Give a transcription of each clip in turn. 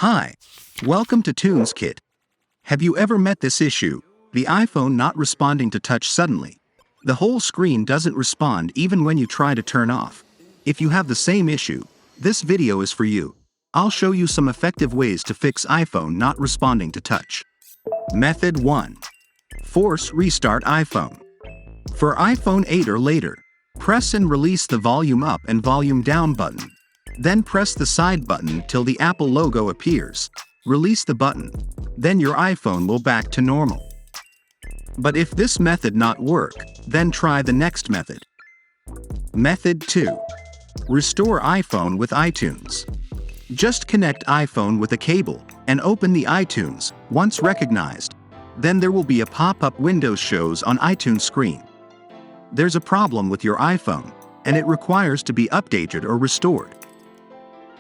Hi, welcome to TunesKit. Have you ever met this issue, the iPhone not responding to touch suddenly? The whole screen doesn't respond even when you try to turn off. If you have the same issue, this video is for you. I'll show you some effective ways to fix iPhone not responding to touch. Method 1. Force restart iPhone. For iPhone 8 or later, press and release the volume up and volume down button. Then press the side button till the Apple logo appears. Release the button. Then your iPhone will back to normal. But if this method not work, then try the next method. Method 2. Restore iPhone with iTunes. Just connect iPhone with a cable and open the iTunes. Once recognized, then there will be a pop-up Windows shows on iTunes screen. There's a problem with your iPhone, and it requires to be updated or restored.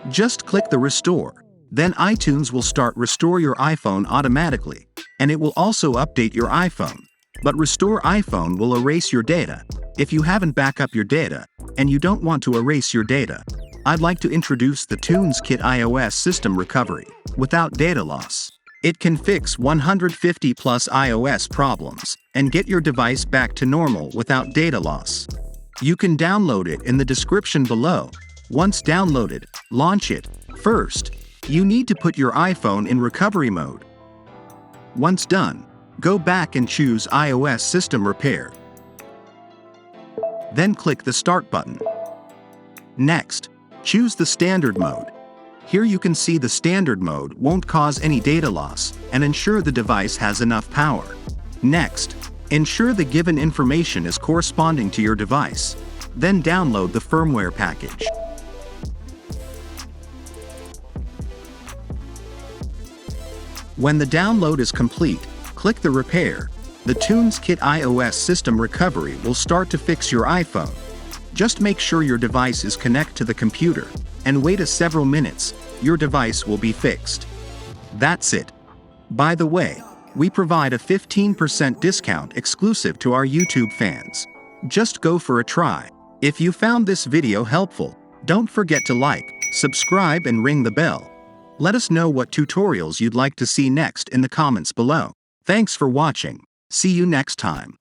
Just click the Restore, then iTunes will start restore your iPhone automatically, and it will also update your iPhone. But Restore iPhone will erase your data. If you haven't back up your data, and you don't want to erase your data, I'd like to introduce the TunesKit iOS System Recovery, without data loss. It can fix 150 plus iOS problems, and get your device back to normal without data loss. You can download it in the description below. Once downloaded, launch it. First, you need to put your iPhone in recovery mode. Once done, go back and choose iOS System Repair. Then click the Start button. Next, choose the Standard mode. Here you can see the Standard mode won't cause any data loss and ensure the device has enough power. Next, ensure the given information is corresponding to your device. Then download the firmware package. When the download is complete, click the Repair. The TunesKit iOS System Recovery will start to fix your iPhone. Just make sure your device is connected to the computer, and wait several minutes, your device will be fixed. That's it. By the way, we provide a 15% discount exclusive to our YouTube fans. Just go for a try. If you found this video helpful, don't forget to like, subscribe and ring the bell. Let us know what tutorials you'd like to see next in the comments below. Thanks for watching. See you next time.